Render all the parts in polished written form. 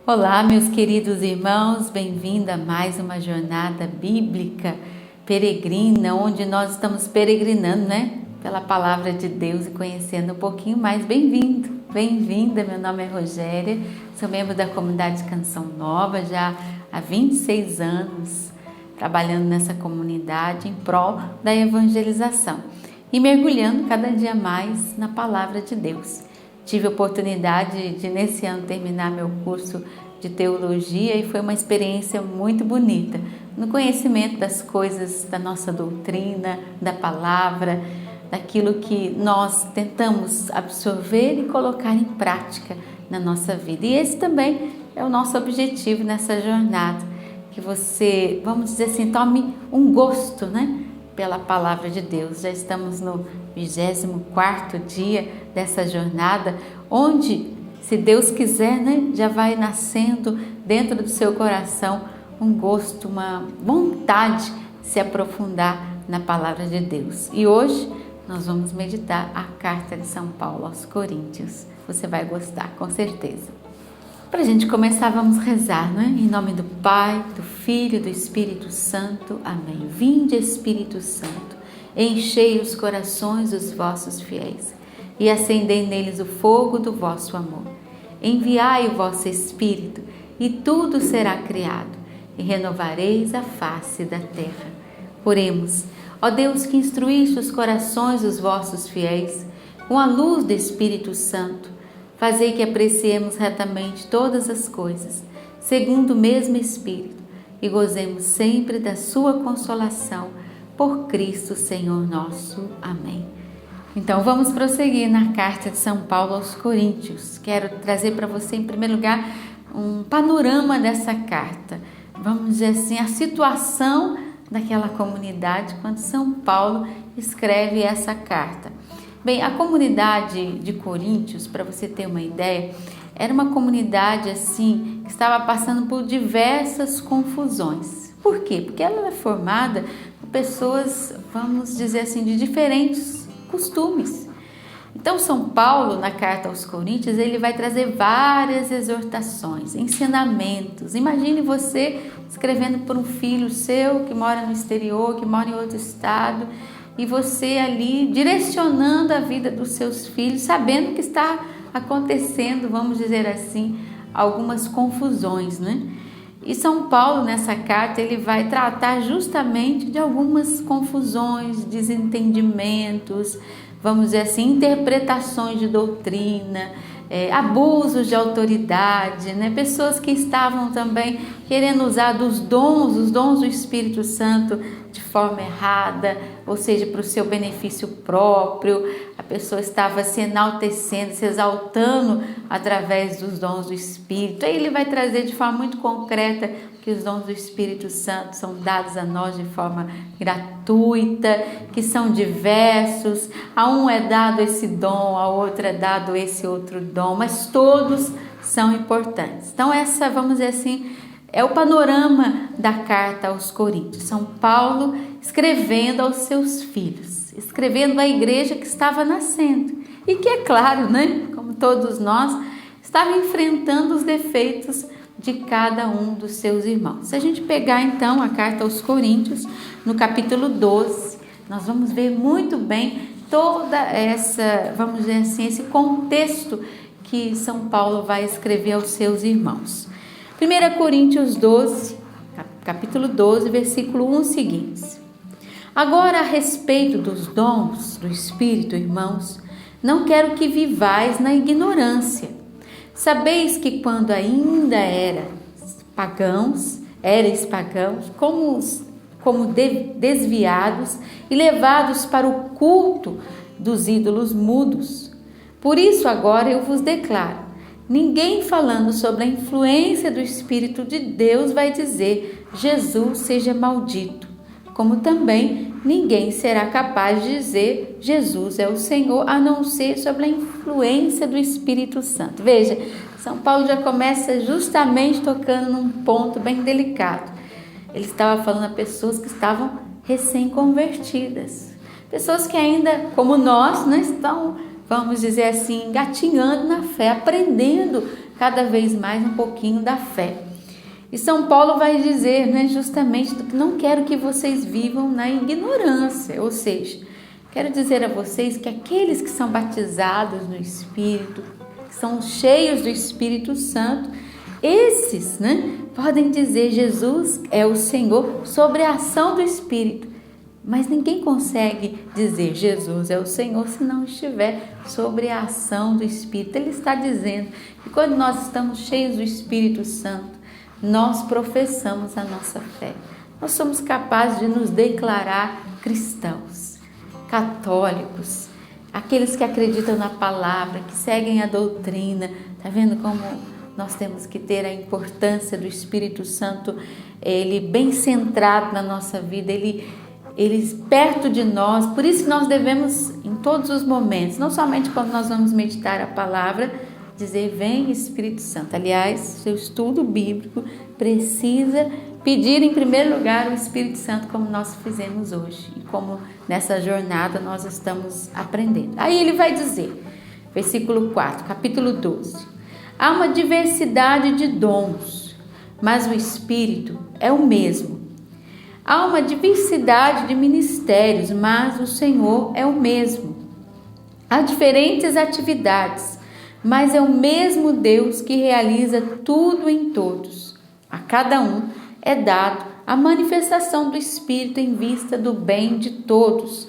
Olá, meus queridos irmãos, bem-vindo a mais uma jornada bíblica peregrina, onde nós estamos peregrinando, pela palavra de Deus e conhecendo um pouquinho mais. Bem-vindo, bem-vinda. Meu nome é Rogéria, sou membro da comunidade Canção Nova já há 26 anos, trabalhando nessa comunidade em prol da evangelização e mergulhando cada dia mais na palavra de Deus. Tive a oportunidade de, nesse ano, terminar meu curso de teologia e foi uma experiência muito bonita, no conhecimento das coisas da nossa doutrina, da palavra, daquilo que nós tentamos absorver e colocar em prática na nossa vida. E esse também é o nosso objetivo nessa jornada, que você, vamos dizer assim, tome um gosto, pela palavra de Deus. Já estamos no 24º dia dessa jornada, onde, se Deus quiser, já vai nascendo dentro do seu coração um gosto, uma vontade de se aprofundar na palavra de Deus. E hoje nós vamos meditar a carta de São Paulo aos Coríntios. Você vai gostar, com certeza. Para a gente começar, vamos rezar, Em nome do Pai, do Filho e do Espírito Santo. Amém. Vinde, Espírito Santo, enchei os corações dos vossos fiéis e acendei neles o fogo do vosso amor. Enviai o vosso Espírito e tudo será criado e renovareis a face da terra. Oremos. Ó Deus, que instruíste os corações dos vossos fiéis com a luz do Espírito Santo, fazei que apreciemos retamente todas as coisas, segundo o mesmo Espírito, e gozemos sempre da sua consolação, por Cristo Senhor nosso. Amém. Então vamos prosseguir na carta de São Paulo aos Coríntios. Quero trazer para você, em primeiro lugar, um panorama dessa carta. Vamos dizer assim, a situação daquela comunidade quando São Paulo escreve essa carta. Bem, a comunidade de Coríntios, para você ter uma ideia, era uma comunidade assim que estava passando por diversas confusões. Por quê? Porque ela é formada por pessoas, vamos dizer assim, de diferentes costumes. Então, São Paulo, na carta aos Coríntios, ele vai trazer várias exortações, ensinamentos. Imagine você escrevendo por um filho seu que mora no exterior, que mora em outro estado, e você ali direcionando a vida dos seus filhos, sabendo que está acontecendo, vamos dizer assim, algumas confusões, E São Paulo, nessa carta, ele vai tratar justamente de algumas confusões, desentendimentos, vamos dizer assim, interpretações de doutrina, abusos de autoridade, pessoas que estavam também querendo usar os dons do Espírito Santo de forma errada, ou seja, para o seu benefício próprio. A pessoa estava se enaltecendo, se exaltando através dos dons do Espírito. Aí ele vai trazer de forma muito concreta que os dons do Espírito Santo são dados a nós de forma gratuita, que são diversos. A um é dado esse dom, a outro é dado esse outro dom, mas todos são importantes. Então essa, vamos dizer assim, é o panorama da carta aos Coríntios. São Paulo escrevendo aos seus filhos, escrevendo à igreja que estava nascendo e que, é claro, como todos nós, estava enfrentando os defeitos de cada um dos seus irmãos. Se a gente pegar então a carta aos Coríntios, no capítulo 12, nós vamos ver muito bem toda essa, vamos dizer assim, esse contexto que São Paulo vai escrever aos seus irmãos. 1 Coríntios 12, capítulo 12, versículo 1 seguintes. Agora, a respeito dos dons do Espírito, irmãos, não quero que vivais na ignorância. Sabeis que quando ainda erais pagãos, como desviados e levados para o culto dos ídolos mudos. Por isso agora eu vos declaro, ninguém falando sobre a influência do Espírito de Deus vai dizer Jesus seja maldito, como também ninguém será capaz de dizer Jesus é o Senhor, a não ser sobre a influência do Espírito Santo. Veja, São Paulo já começa justamente tocando num ponto bem delicado. Ele estava falando a pessoas que estavam recém-convertidas, pessoas que ainda, como nós, estão, vamos dizer assim, engatinhando na fé, aprendendo cada vez mais um pouquinho da fé. E São Paulo vai dizer, né, justamente, que não quero que vocês vivam na ignorância, ou seja, quero dizer a vocês que aqueles que são batizados no Espírito, que são cheios do Espírito Santo, esses, né, podem dizer Jesus é o Senhor sobre a ação do Espírito. Mas ninguém consegue dizer Jesus é o Senhor se não estiver sobre a ação do Espírito. Ele está dizendo que quando nós estamos cheios do Espírito Santo, nós professamos a nossa fé. Nós somos capazes de nos declarar cristãos, católicos, aqueles que acreditam na palavra, que seguem a doutrina. Está vendo como nós temos que ter a importância do Espírito Santo, ele bem centrado na nossa vida, ele perto de nós. Por isso nós devemos, em todos os momentos, não somente quando nós vamos meditar a palavra, dizer vem Espírito Santo. Aliás, seu estudo bíblico precisa pedir em primeiro lugar o Espírito Santo, como nós fizemos hoje e como nessa jornada nós estamos aprendendo. Aí ele vai dizer, versículo 4, capítulo 12, há uma diversidade de dons, mas o Espírito é o mesmo. Há uma diversidade de ministérios, mas o Senhor é o mesmo. Há diferentes atividades, mas é o mesmo Deus que realiza tudo em todos. A cada um é dado a manifestação do Espírito em vista do bem de todos.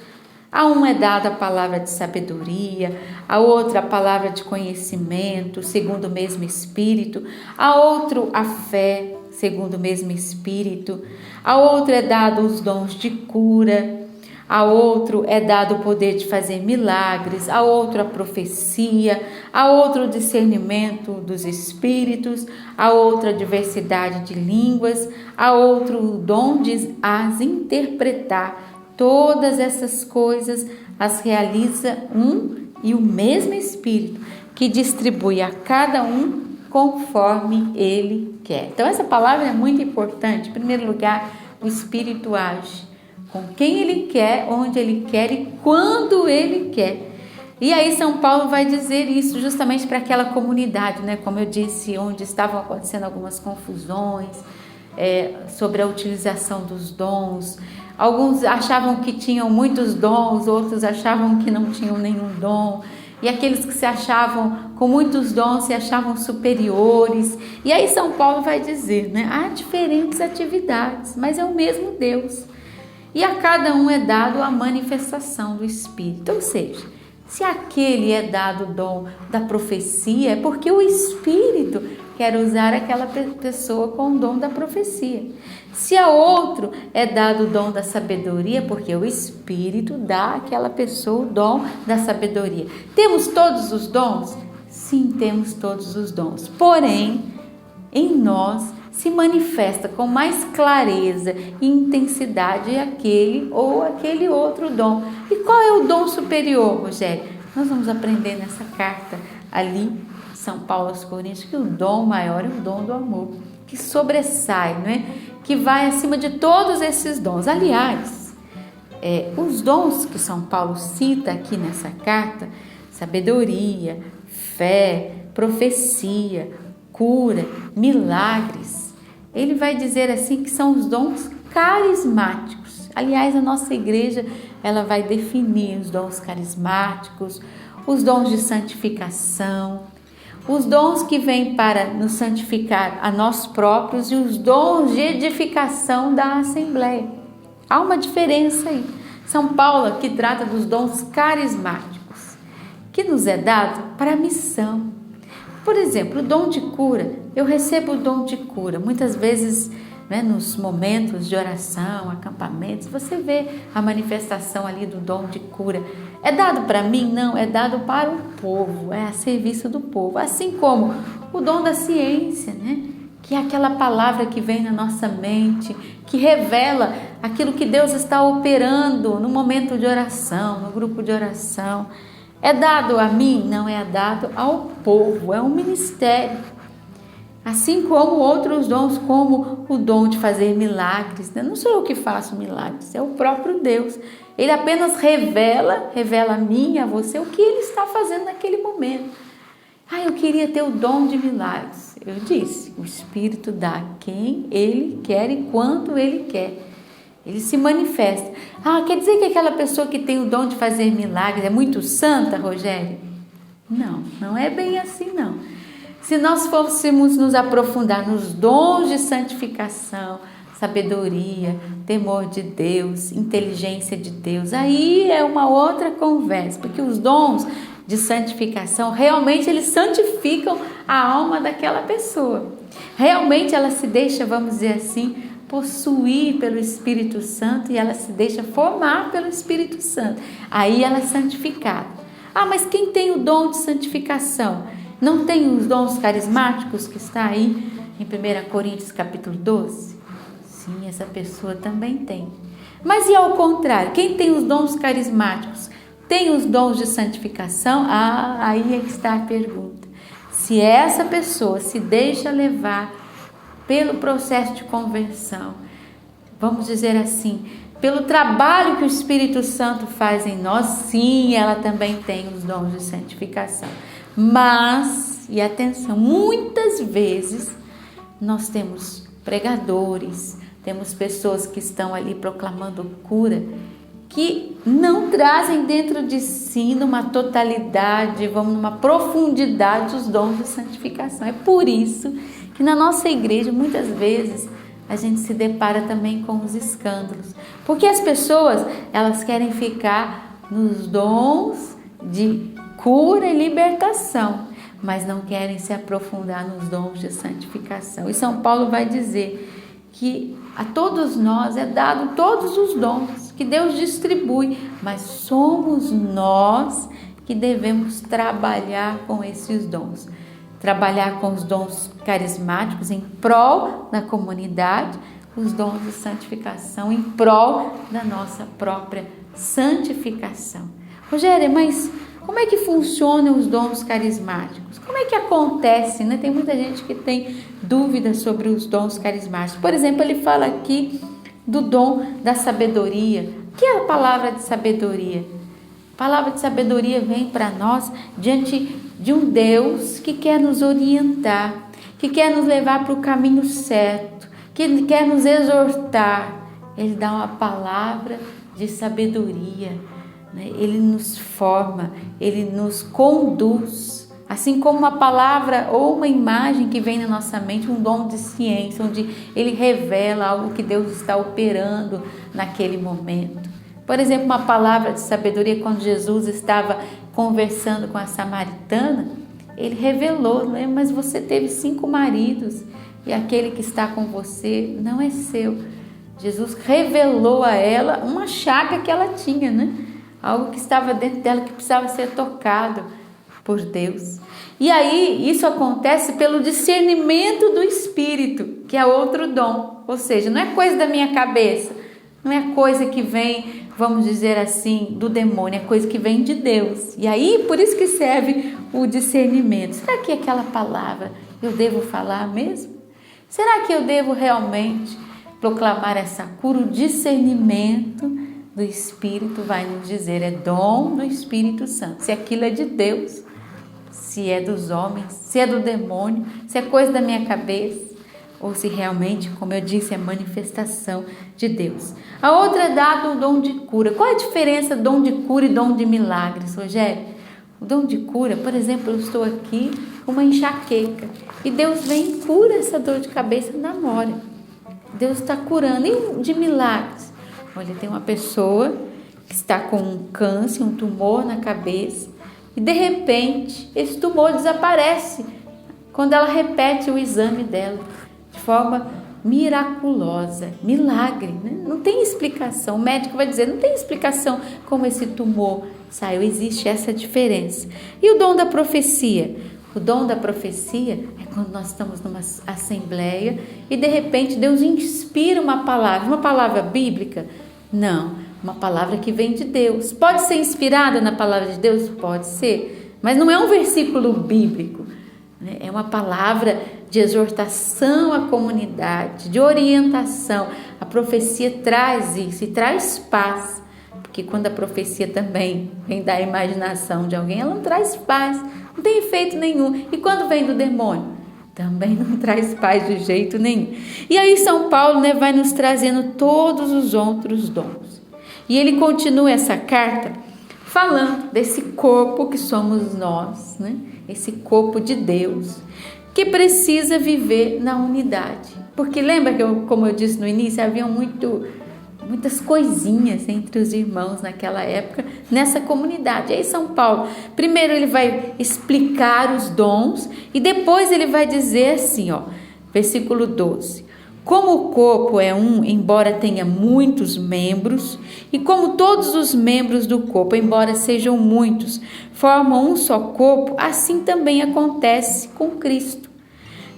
A um é dada a palavra de sabedoria, a outra a palavra de conhecimento, segundo o mesmo Espírito, a outro a fé, segundo o mesmo Espírito, a outro é dado os dons de cura, a outro é dado o poder de fazer milagres, a outro a profecia, a outro o discernimento dos espíritos, a outra a diversidade de línguas, a outro o dom de as interpretar. Todas essas coisas as realiza um e o mesmo Espírito, que distribui a cada um conforme Ele quer. Então essa palavra é muito importante. Em primeiro lugar, o Espírito age com quem Ele quer, onde Ele quer e quando Ele quer. E aí São Paulo vai dizer isso justamente para aquela comunidade, né? Como eu disse, onde estavam acontecendo algumas confusões sobre a utilização dos dons. Alguns achavam que tinham muitos dons, outros achavam que não tinham nenhum dom. E aqueles que se achavam com muitos dons se achavam superiores. E aí São Paulo vai dizer, né? Há diferentes atividades, mas é o mesmo Deus. E a cada um é dado a manifestação do Espírito. Ou seja, se aquele é dado o dom da profecia, é porque o Espírito quer usar aquela pessoa com o dom da profecia. Se a outro é dado o dom da sabedoria, porque o Espírito dá àquela pessoa o dom da sabedoria. Temos todos os dons? Sim, temos todos os dons. Porém, em nós se manifesta com mais clareza e intensidade aquele ou aquele outro dom. E qual é o dom superior, Rogério? Nós vamos aprender nessa carta ali, São Paulo aos Coríntios, que o dom maior é o dom do amor, que sobressai, não é? Que vai acima de todos esses dons. Aliás, os dons que São Paulo cita aqui nessa carta, sabedoria, fé, profecia, cura, milagres, ele vai dizer assim que são os dons carismáticos. Aliás, a nossa igreja ela vai definir os dons carismáticos, os dons de santificação, os dons que vêm para nos santificar a nós próprios e os dons de edificação da Assembleia. Há uma diferença aí. São Paulo aqui trata dos dons carismáticos, que nos é dado para a missão. Por exemplo, o dom de cura. Eu recebo o dom de cura. Muitas vezes, né, nos momentos de oração, acampamentos, você vê a manifestação ali do dom de cura. É dado para mim? Não, é dado para o povo, é a serviço do povo. Assim como o dom da ciência, né? Que é aquela palavra que vem na nossa mente, que revela aquilo que Deus está operando no momento de oração, no grupo de oração. É dado a mim? Não, é dado ao povo, é um ministério. Assim como outros dons, como o dom de fazer milagres, né? Não sou eu que faço milagres, é o próprio Deus. Ele apenas revela a mim, a você, o que Ele está fazendo naquele momento. Eu queria ter o dom de milagres. Eu disse, o Espírito dá a quem Ele quer e quando Ele quer. Ele se manifesta. Quer dizer que aquela pessoa que tem o dom de fazer milagres é muito santa, Rogério? Não, não é bem assim não. Se nós fôssemos nos aprofundar nos dons de santificação, sabedoria, temor de Deus, inteligência de Deus, aí é uma outra conversa, porque os dons de santificação, realmente eles santificam a alma daquela pessoa. Realmente ela se deixa, vamos dizer assim, possuir pelo Espírito Santo e ela se deixa formar pelo Espírito Santo. Aí ela é santificada. Mas quem tem o dom de santificação? Não tem os dons carismáticos que está aí em 1 Coríntios capítulo 12? Sim, essa pessoa também tem. Mas e ao contrário, quem tem os dons carismáticos? Tem os dons de santificação? Aí é que está a pergunta. Se essa pessoa se deixa levar pelo processo de conversão, vamos dizer assim, pelo trabalho que o Espírito Santo faz em nós, sim, ela também tem os dons de santificação. Mas, e atenção, muitas vezes nós temos pregadores, temos pessoas que estão ali proclamando cura, que não trazem dentro de si, numa totalidade, numa profundidade, os dons de santificação. É por isso que na nossa igreja, muitas vezes, a gente se depara também com os escândalos. Porque as pessoas, elas querem ficar nos dons de cura e libertação, mas não querem se aprofundar nos dons de santificação. E São Paulo vai dizer que a todos nós é dado todos os dons que Deus distribui, mas somos nós que devemos trabalhar com esses dons. Trabalhar com os dons carismáticos em prol da comunidade, os dons de santificação em prol da nossa própria santificação. Rogério, mas como é que funcionam os dons carismáticos? Como é que acontece, né? Tem muita gente que tem dúvidas sobre os dons carismáticos. Por exemplo, ele fala aqui do dom da sabedoria. O que é a palavra de sabedoria? A palavra de sabedoria vem para nós diante de um Deus que quer nos orientar, que quer nos levar para o caminho certo, que quer nos exortar. Ele dá uma palavra de sabedoria, né? Ele nos forma, ele nos conduz. Assim como uma palavra ou uma imagem que vem na nossa mente, um dom de ciência, onde ele revela algo que Deus está operando naquele momento. Por exemplo, uma palavra de sabedoria, quando Jesus estava conversando com a samaritana, ele revelou, né? Mas você teve 5 maridos e aquele que está com você não é seu. Jesus revelou a ela uma chaga que ela tinha, né? Algo que estava dentro dela que precisava ser tocado por Deus. E aí isso acontece pelo discernimento do Espírito, que é outro dom. Ou seja, não é coisa da minha cabeça, não é coisa que vem, vamos dizer assim, do demônio, é coisa que vem de Deus. E aí por isso que serve o discernimento. Será que aquela palavra eu devo falar mesmo? Será que eu devo realmente proclamar essa cura? O discernimento do Espírito vai nos dizer, é dom do Espírito Santo. Se aquilo é de Deus, se é dos homens, se é do demônio, se é coisa da minha cabeça, ou se realmente, como eu disse, é manifestação de Deus. A outra é dado o dom de cura. Qual é a diferença dom de cura e dom de milagres, Rogério? O dom de cura, por exemplo, eu estou aqui com uma enxaqueca e Deus vem e cura essa dor de cabeça na hora. Deus está curando. E de milagres? Olha, tem uma pessoa que está com um câncer, um tumor na cabeça e de repente esse tumor desaparece quando ela repete o exame dela de forma miraculosa, milagre, né? Não tem explicação. O médico vai dizer, não tem explicação como esse tumor saiu, existe essa diferença. E o dom da profecia? O dom da profecia é quando nós estamos numa assembleia e de repente Deus inspira uma palavra bíblica? Não, uma palavra que vem de Deus. Pode ser inspirada na palavra de Deus? Pode ser, mas não é um versículo bíblico, né? É uma palavra de exortação à comunidade, de orientação. A profecia traz isso e traz paz, Porque quando a profecia também vem da imaginação de alguém, ela não traz paz, não tem efeito nenhum. E quando vem do demônio? Também não traz paz de jeito nenhum. E aí São Paulo, vai nos trazendo todos os outros dons. E ele continua essa carta falando desse corpo que somos nós, esse corpo de Deus, que precisa viver na unidade. Porque lembra que, como eu disse no início, havia muitas coisinhas entre os irmãos naquela época, nessa comunidade. Aí São Paulo, primeiro ele vai explicar os dons e depois ele vai dizer assim, versículo 12. Como o corpo é um, embora tenha muitos membros, e como todos os membros do corpo, embora sejam muitos, formam um só corpo, assim também acontece com Cristo.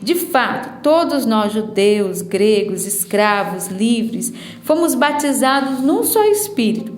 De fato, todos nós, judeus, gregos, escravos, livres, fomos batizados num só Espírito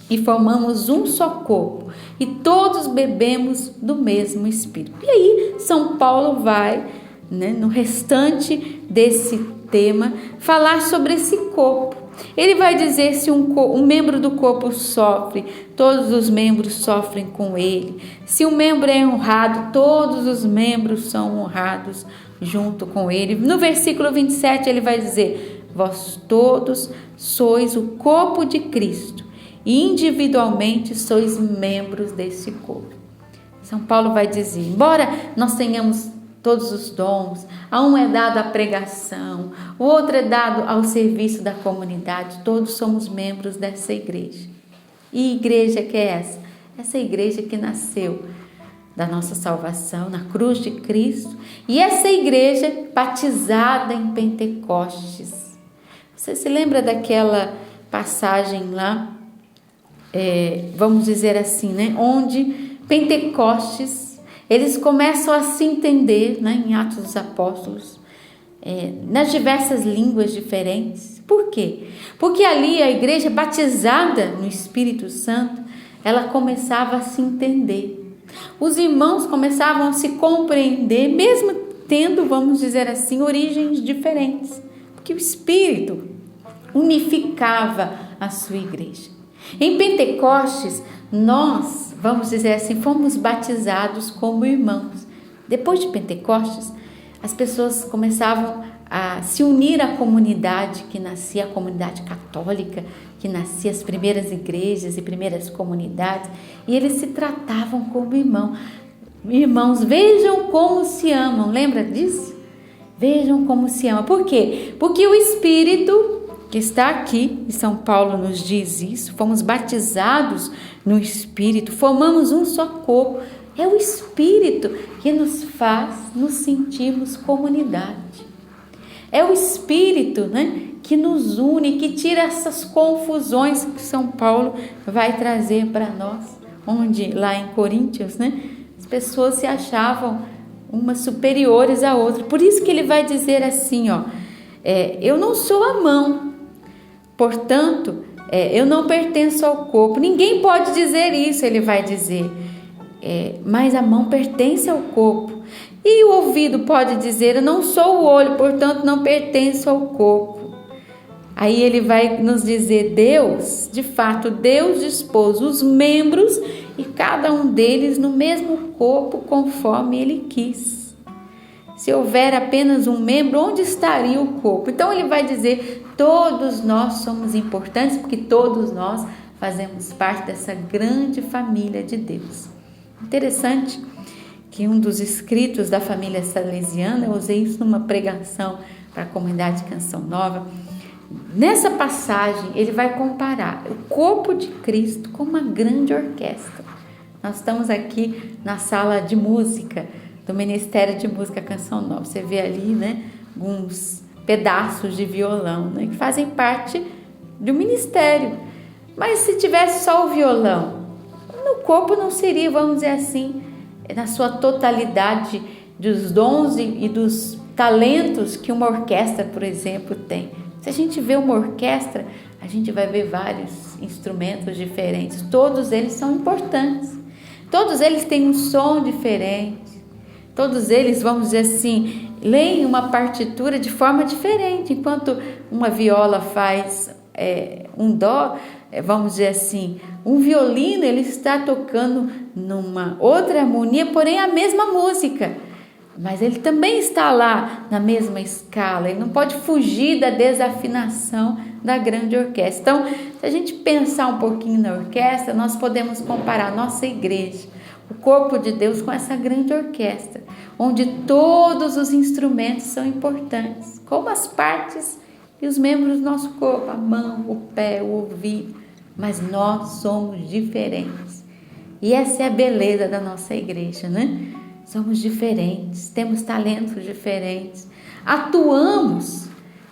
e formamos um só corpo, e todos bebemos do mesmo Espírito. E aí, São Paulo vai, no restante desse tema, falar sobre esse corpo. Ele vai dizer se um membro do corpo sofre, todos os membros sofrem com ele. Se um membro é honrado, todos os membros são honrados junto com ele. No versículo 27 ele vai dizer: vós todos sois o corpo de Cristo e individualmente sois membros desse corpo. São Paulo vai dizer, embora nós tenhamos todos os dons, a um é dado a pregação, o outro é dado ao serviço da comunidade, todos somos membros dessa igreja. E igreja que é essa? Essa igreja que nasceu da nossa salvação na cruz de Cristo, e essa igreja batizada em Pentecostes. Você se lembra daquela passagem lá, vamos dizer assim, onde Pentecostes, eles começam a se entender, em Atos dos Apóstolos, nas diversas línguas diferentes. Por quê? Porque ali a igreja batizada no Espírito Santo, ela começava a se entender. Os irmãos começavam a se compreender, mesmo tendo, vamos dizer assim, origens diferentes. Porque o Espírito unificava a sua igreja. Em Pentecostes, nós, vamos dizer assim, fomos batizados como irmãos. Depois de Pentecostes, as pessoas começavam a se unir à comunidade que nascia, a comunidade católica, que nascia as primeiras igrejas e primeiras comunidades, e eles se tratavam como irmãos. Irmãos, vejam como se amam, lembra disso? Vejam como se amam. Por quê? Porque o Espírito que está aqui, e São Paulo nos diz isso, fomos batizados no Espírito, formamos um só corpo. É o Espírito que nos faz nos sentirmos comunidade. É o Espírito, que nos une, que tira essas confusões que São Paulo vai trazer para nós, onde lá em Coríntios, as pessoas se achavam umas superiores a outras. Por isso que ele vai dizer assim, eu não sou a mão, portanto, eu não pertenço ao corpo. Ninguém pode dizer isso, ele vai dizer. Mas a mão pertence ao corpo. E o ouvido pode dizer, eu não sou o olho, portanto não pertenço ao corpo. Aí ele vai nos dizer, Deus, de fato, Deus dispôs os membros e cada um deles no mesmo corpo conforme ele quis. Se houver apenas um membro, onde estaria o corpo? Então ele vai dizer, todos nós somos importantes porque todos nós fazemos parte dessa grande família de Deus. Interessante que um dos escritos da família salesiana, eu usei isso numa pregação para a comunidade Canção Nova. Nessa passagem, ele vai comparar o corpo de Cristo com uma grande orquestra. Nós estamos aqui na sala de música do Ministério de Música Canção Nova. Você vê ali, alguns pedaços de violão, que fazem parte do ministério. Mas se tivesse só o violão, o corpo não seria, vamos dizer assim, na sua totalidade dos dons e dos talentos que uma orquestra, por exemplo, tem. Se a gente vê uma orquestra, a gente vai ver vários instrumentos diferentes. Todos eles são importantes. Todos eles têm um som diferente. Todos eles, vamos dizer assim, leem uma partitura de forma diferente. Enquanto uma viola faz um dó, vamos dizer assim, um violino, ele está tocando numa outra harmonia, porém a mesma música, mas ele também está lá na mesma escala, ele não pode fugir da desafinação da grande orquestra. Então, se a gente pensar um pouquinho na orquestra, nós podemos comparar a nossa igreja, o corpo de Deus, com essa grande orquestra, onde todos os instrumentos são importantes, como as partes e os membros do nosso corpo, a mão, o pé, o ouvido, mas nós somos diferentes. E essa é a beleza da nossa igreja, né? Somos diferentes, temos talentos diferentes, atuamos,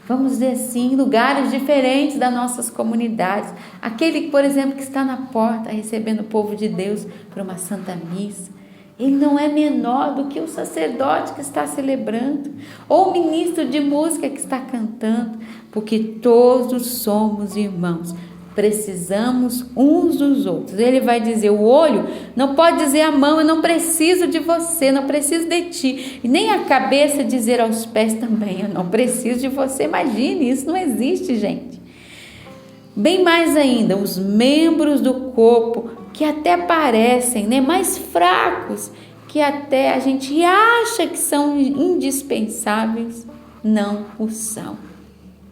vamos dizer assim, em lugares diferentes das nossas comunidades. Aquele, por exemplo, que está na porta recebendo o povo de Deus para uma santa missa, ele não é menor do que o sacerdote que está celebrando, ou o ministro de música que está cantando, porque todos somos irmãos, precisamos uns dos outros. Ele vai dizer, o olho não pode dizer à mão, eu não preciso de você, não preciso de ti, e nem a cabeça dizer aos pés também, eu não preciso de você. Imagine, isso não existe, gente. Bem mais ainda, os membros do corpo que até parecem, né, mais fracos, que até a gente acha que são indispensáveis, não o são.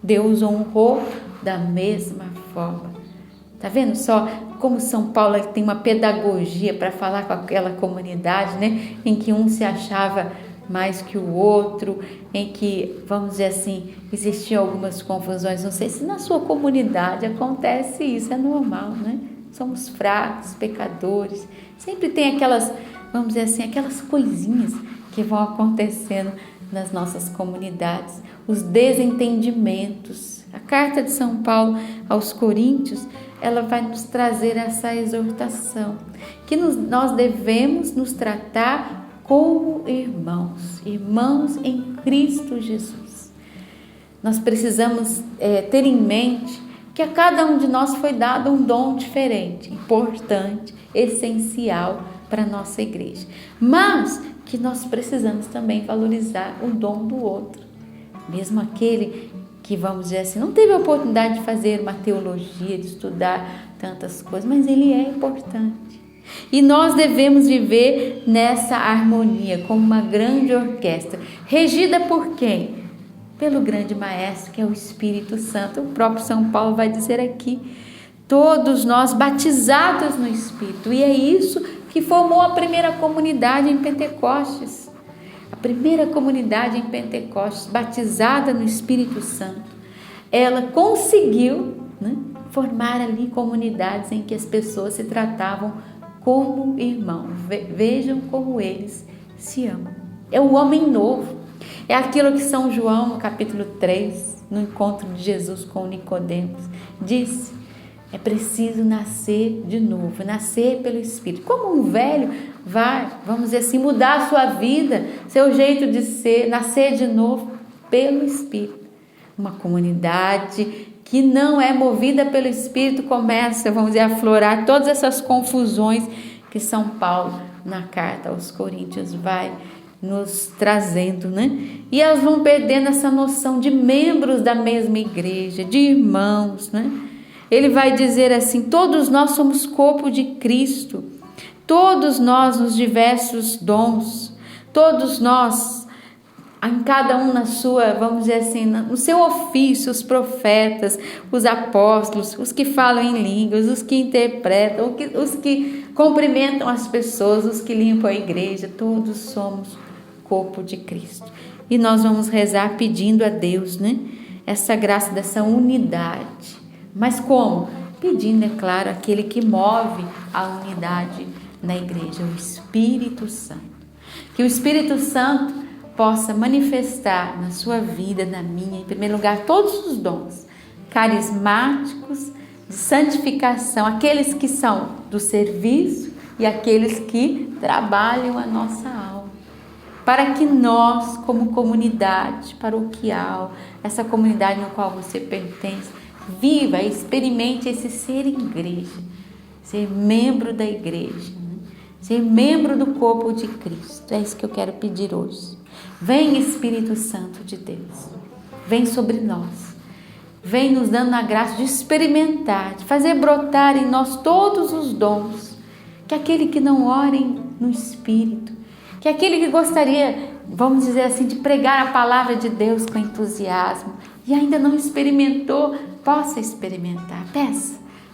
Deus honrou da mesma forma. Tá vendo só como São Paulo tem uma pedagogia para falar com aquela comunidade, né, em que um se achava mais que o outro, em que, vamos dizer assim, existiam algumas confusões. Não sei se na sua comunidade acontece isso, é normal, né? Somos fracos, pecadores, sempre tem aquelas, vamos dizer assim, aquelas coisinhas que vão acontecendo nas nossas comunidades, os desentendimentos. A carta de São Paulo aos Coríntios, ela vai nos trazer essa exortação, que nós devemos nos tratar como irmãos, irmãos em Cristo Jesus. Nós precisamos ter em mente que a cada um de nós foi dado um dom diferente, importante, essencial para a nossa igreja, mas que nós precisamos também valorizar o dom do outro, mesmo aquele que, vamos dizer assim, não teve a oportunidade de fazer uma teologia, de estudar tantas coisas, mas ele é importante. E nós devemos viver nessa harmonia, como uma grande orquestra, regida por quem? Pelo grande maestro, que é o Espírito Santo. O próprio São Paulo vai dizer aqui, todos nós batizados no Espírito, e é isso que formou a primeira comunidade em Pentecostes. A primeira comunidade em Pentecostes, batizada no Espírito Santo, ela conseguiu, né, formar ali comunidades em que as pessoas se tratavam como irmãos. Vejam como eles se amam. É o homem novo. É aquilo que São João, no capítulo 3, no encontro de Jesus com Nicodemos, disse: é preciso nascer de novo, nascer pelo Espírito. Como um velho vai, vamos dizer assim, mudar a sua vida, seu jeito de ser, nascer de novo pelo Espírito. Uma comunidade que não é movida pelo Espírito começa, vamos dizer, a aflorar todas essas confusões que São Paulo, na carta aos Coríntios, vai nos trazendo, né? E elas vão perdendo essa noção de membros da mesma igreja, de irmãos, né? Ele vai dizer assim: todos nós somos corpo de Cristo, todos nós nos diversos dons, todos nós, em cada um na sua, vamos dizer assim, no seu ofício, os profetas, os apóstolos, os que falam em línguas, os que interpretam, os que cumprimentam as pessoas, os que limpam a igreja, todos somos corpo de Cristo. E nós vamos rezar pedindo a Deus, né, essa graça dessa unidade. Mas como? Pedindo, é claro, aquele que move a unidade na igreja, o Espírito Santo. Que o Espírito Santo possa manifestar na sua vida, na minha, em primeiro lugar, todos os dons carismáticos, de santificação, aqueles que são do serviço e aqueles que trabalham a nossa alma. Para que nós, como comunidade paroquial, essa comunidade na qual você pertence, viva, experimente esse ser igreja, ser membro da igreja, né? Ser membro do corpo de Cristo. É isso que eu quero pedir hoje. Vem, Espírito Santo de Deus, vem sobre nós, vem nos dando a graça de experimentar, de fazer brotar em nós todos os dons. Que aquele que não ore no Espírito, que aquele que gostaria, vamos dizer assim, de pregar a palavra de Deus com entusiasmo e ainda não experimentou, possa experimentar.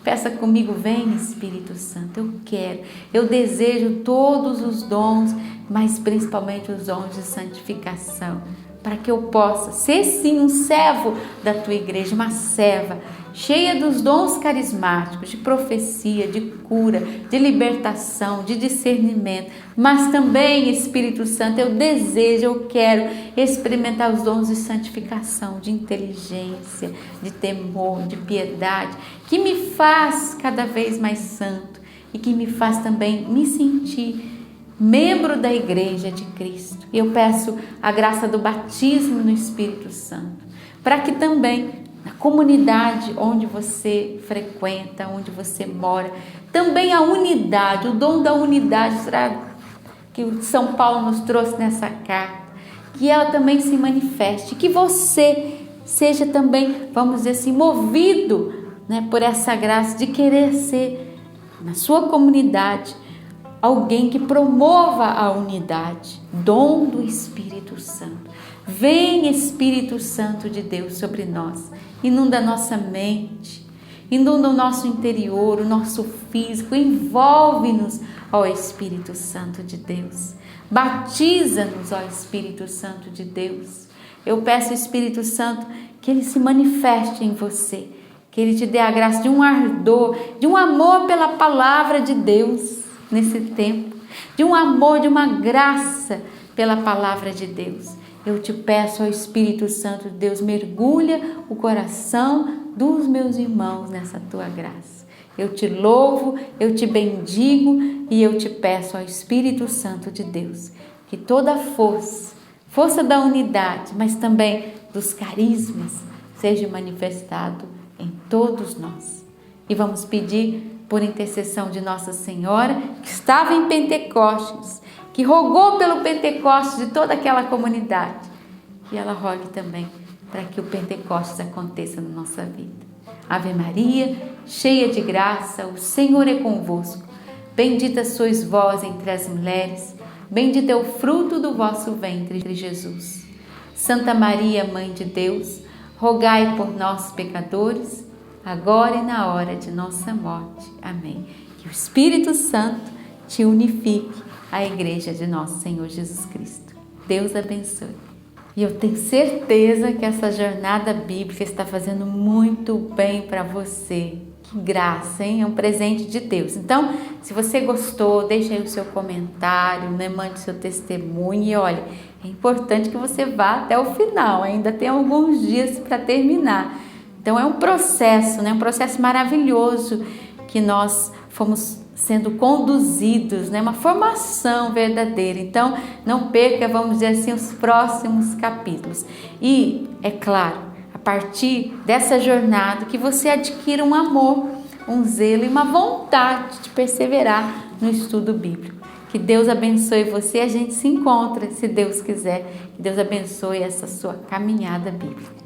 Peça comigo, vem Espírito Santo, eu quero, eu desejo todos os dons, mas principalmente os dons de santificação, para que eu possa ser sim um servo da tua igreja, uma serva, cheia dos dons carismáticos, de profecia, de cura, de libertação, de discernimento, mas também, Espírito Santo, eu desejo, eu quero experimentar os dons de santificação, de inteligência, de temor, de piedade, que me faz cada vez mais santo e que me faz também me sentir membro da igreja de Cristo. Eu peço a graça do batismo no Espírito Santo, para que também na comunidade onde você frequenta, onde você mora, também a unidade, o dom da unidade que o São Paulo nos trouxe nessa carta, que ela também se manifeste, que você seja também, vamos dizer assim, movido, né, por essa graça de querer ser, na sua comunidade, alguém que promova a unidade, dom do Espírito Santo. Vem Espírito Santo de Deus sobre nós, inunda a nossa mente, inunda o nosso interior, o nosso físico, envolve-nos, ó Espírito Santo de Deus. Batiza-nos, ó Espírito Santo de Deus. Eu peço, Espírito Santo, que Ele se manifeste em você, que Ele te dê a graça de um ardor, de um amor pela palavra de Deus nesse tempo, de um amor, de uma graça pela palavra de Deus. Eu te peço, ó Espírito Santo de Deus, mergulha o coração dos meus irmãos nessa tua graça. Eu te louvo, eu te bendigo e eu te peço, ó Espírito Santo de Deus, que toda a força da unidade, mas também dos carismas, seja manifestado em todos nós. E vamos pedir por intercessão de Nossa Senhora, que estava em Pentecostes, que rogou pelo Pentecostes de toda aquela comunidade, que ela rogue também para que o Pentecostes aconteça na nossa vida. Ave Maria, cheia de graça, o Senhor é convosco. Bendita sois vós entre as mulheres, bendito é o fruto do vosso ventre, Jesus. Santa Maria, Mãe de Deus, rogai por nós, pecadores, agora e na hora de nossa morte. Amém. Que o Espírito Santo te unifique à Igreja de nosso Senhor Jesus Cristo. Deus abençoe. E eu tenho certeza que essa jornada bíblica está fazendo muito bem para você. Que graça, hein? É um presente de Deus. Então, se você gostou, deixe aí o seu comentário, né? Mande seu testemunho e olha, é importante que você vá até o final. Ainda tem alguns dias para terminar. Então é um processo, né? Um processo maravilhoso que nós fomos sendo conduzidos, né? Uma formação verdadeira. Então não perca, vamos dizer assim, os próximos capítulos. E é claro, a partir dessa jornada que você adquira um amor, um zelo e uma vontade de perseverar no estudo bíblico. Que Deus abençoe você e a gente se encontra, se Deus quiser. Que Deus abençoe essa sua caminhada bíblica.